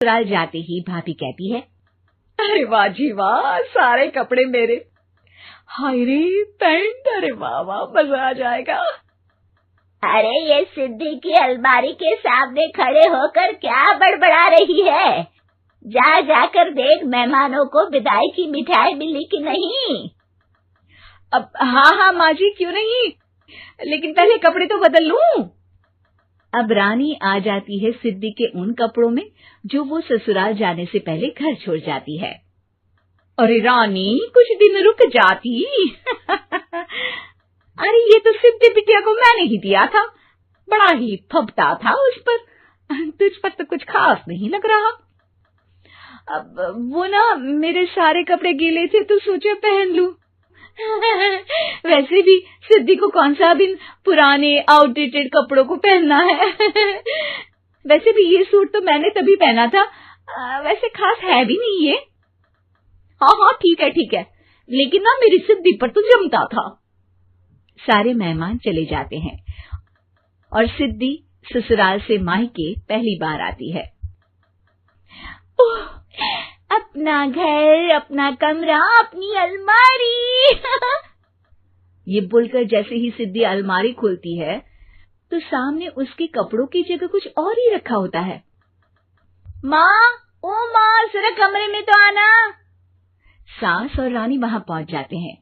ससुराल जाते ही भाभी कहती है, अरे वाह जी वाह, सारे कपड़े मेरे। हाय रे पैंट, अरे वाह वाह, मजा आ जाएगा। अरे ये सिद्धि की अलमारी के सामने खड़े होकर क्या बड़बड़ा रही है? जाकर देख मेहमानों को विदाई की मिठाई मिली कि नहीं। अब हाँ माँ जी, क्यों नहीं, लेकिन पहले कपड़े तो बदल लूं। अब रानी आ जाती है सिद्धि के उन कपड़ों में जो वो ससुराल जाने से पहले घर छोड़ जाती है। अरे रानी, कुछ दिन रुक जाती। अरे ये तो सिद्धि बिटिया को मैंने ही दिया था, बड़ा ही फबता था उस पर, तुझ पर तो कुछ खास नहीं लग रहा। अब वो ना मेरे सारे कपड़े गीले थे तो सोचा पहन लूं। वैसे भी सिद्धि को कौन सा बिन पुराने आउटडेटेड कपड़ों को पहनना है। वैसे भी ये सूट तो मैंने तभी पहना था, वैसे खास है भी नहीं ये। हाँ ठीक है, लेकिन ना मेरी सिद्धि पर तो जमता था। सारे मेहमान चले जाते हैं और सिद्धि ससुराल से मायके पहली बार आती है। अपना घर, अपना कमरा, अपनी अलमारी। ये बोलकर जैसे ही सिद्धि अलमारी खोलती है तो सामने उसके कपड़ों की जगह कुछ और ही रखा होता है। माँ, जरा कमरे में तो आना। सास और रानी वहां पहुंच जाते हैं।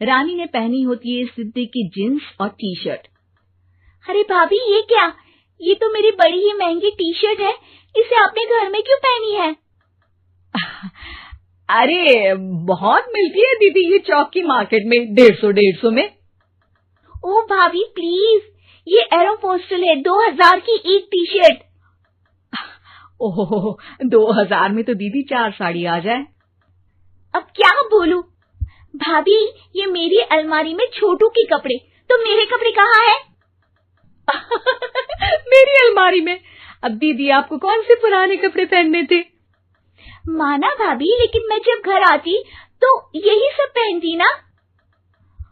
रानी ने पहनी होती है सिद्धि की जींस और टी शर्ट। अरे भाभी, ये क्या? ये तो मेरी बड़ी ही महंगी टी शर्ट है, इसे आपने घर में क्यों पहनी है? अरे बहुत मिलती है दीदी ये चौक की मार्केट में, 150 में। ओ भाभी प्लीज, ये एरोपोस्टल है, 2000 की एक टी शर्ट। ओहो, 2000 में तो दीदी 4 साड़ी आ जाए। अब क्या बोलूं? भाभी, ये मेरी अलमारी में छोटू के कपड़े, तो मेरे कपड़े कहाँ हैं? मेरी अलमारी में? अब दीदी आपको कौन से पुराने कपड़े पहनने थे? माना भाभी, लेकिन मैं जब घर आती तो यही सब पहनती ना।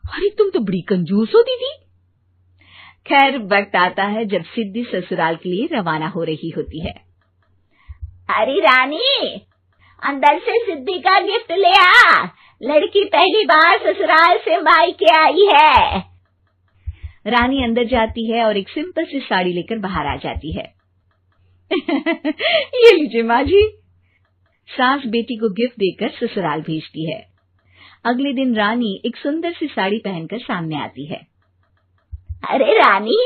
अरे तुम तो बड़ी कंजूस हो दीदी। खैर, वक्त आता है जब सिद्धि ससुराल के लिए रवाना हो रही होती है। अरे रानी, अंदर से सिद्धि का गिफ्ट ले आ, लड़की पहली बार ससुराल से मायके आई है। रानी अंदर जाती है और एक सिंपल सी साड़ी लेकर बाहर आ जाती है। ये लीजिए माँ जी। सास बेटी को गिफ्ट देकर ससुराल भेजती है। अगले दिन रानी एक सुंदर सी साड़ी पहनकर सामने आती है। अरे रानी,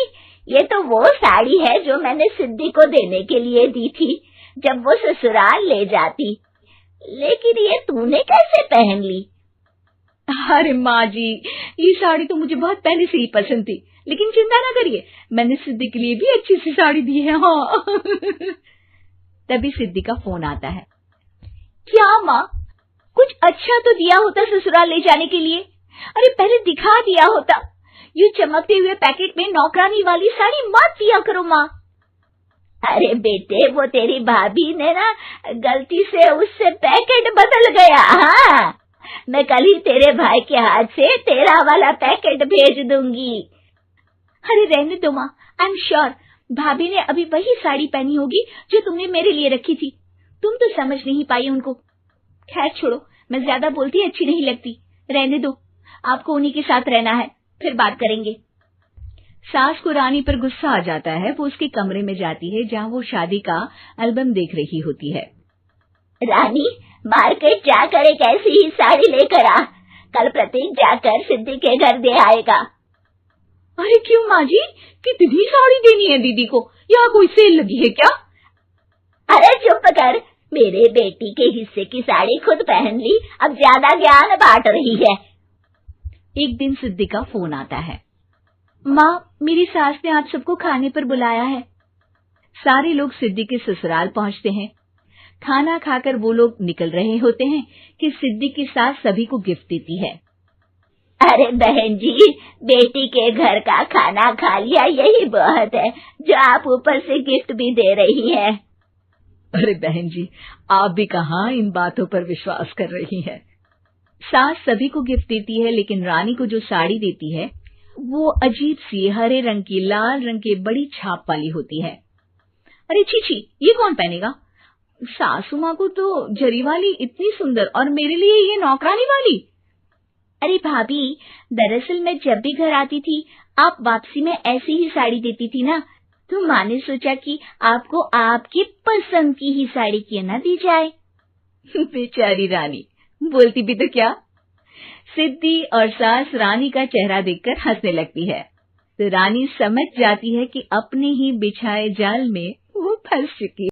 ये तो वो साड़ी है जो मैंने सिद्धि को देने के लिए दी थी जब वो ससुराल ले जाती, लेकिन ये तूने कैसे पहन ली? अरे माँ जी, ये साड़ी तो मुझे बहुत पहले से ही पसंद थी, लेकिन चिंता ना करिए, मैंने सिद्धि के लिए भी अच्छी सी साड़ी दी है। हाँ। तभी सिद्धि का फोन आता है। क्या माँ, कुछ अच्छा तो दिया होता ससुराल ले जाने के लिए। अरे पहले दिखा दिया होता। यूं चमकते हुए पैकेट में नौकरानी वाली साड़ी मत दिया करो माँ। अरे बेटे, वो तेरी भाभी ने ना गलती से उससे पैकेट बदल गया। हाँ, मैं कल ही तेरे भाई के हाथ से तेरा वाला पैकेट भेज दूंगी। अरे रहने दो माँ, आई एम श्योर भाभी ने अभी वही साड़ी पहनी होगी जो तुमने मेरे लिए रखी थी। तुम तो समझ नहीं पाई उनको। खैर छोड़ो, मैं ज्यादा बोलती अच्छी नहीं लगती, रहने दो, आपको उन्हीं के साथ रहना है, फिर बात करेंगे। सास को रानी पर गुस्सा आ जाता है। वो उसके कमरे में जाती है जहाँ वो शादी का एल्बम देख रही होती है। रानी, मार्केट जाकर एक ऐसी ही साड़ी लेकर आ, कल प्रतीक जाकर सिद्धि के घर दे आएगा। अरे क्यों माँ जी, कितनी साड़ी देनी है दीदी को? यहाँ कोई सेल लगी है क्या? अरे चुप कर, मेरे बेटी के हिस्से की साड़ी खुद पहन ली, अब ज्यादा ज्ञान बांट रही है। एक दिन सिद्धि का फोन आता है। माँ, मेरी सास ने आप सबको खाने पर बुलाया है। सारे लोग सिद्धि के ससुराल पहुंचते हैं। खाना खाकर वो लोग निकल रहे होते हैं कि सिद्धि की सास सभी को गिफ्ट देती है। अरे बहन जी, बेटी के घर का खाना खा लिया, यही बहुत है जो आप ऊपर से गिफ्ट भी दे रही है। अरे बहन जी, आप भी कहाँ इन बातों पर विश्वास कर रही हैं। सास सभी को गिफ्ट देती है, लेकिन रानी को जो साड़ी देती है वो अजीब सी हरे रंग की लाल रंग की बड़ी छाप वाली होती है। अरे छी छी, ये कौन पहनेगा? सासू माँ को तो जरी वाली इतनी सुंदर और मेरे लिए ये नौकरानी वाली। अरे भाभी, दरअसल मैं जब भी घर आती थी आप वापसी में ऐसी ही साड़ी देती थी ना, तो माँ ने सोचा कि आपको आपकी पसंद की ही साड़ी क्यों ना दी जाए। बेचारी रानी, बोलती भी तो क्या। सिद्धि और सास रानी का चेहरा देखकर हंसने लगती है, तो रानी समझ जाती है कि अपने ही बिछाए जाल में वो फंस चुकी है।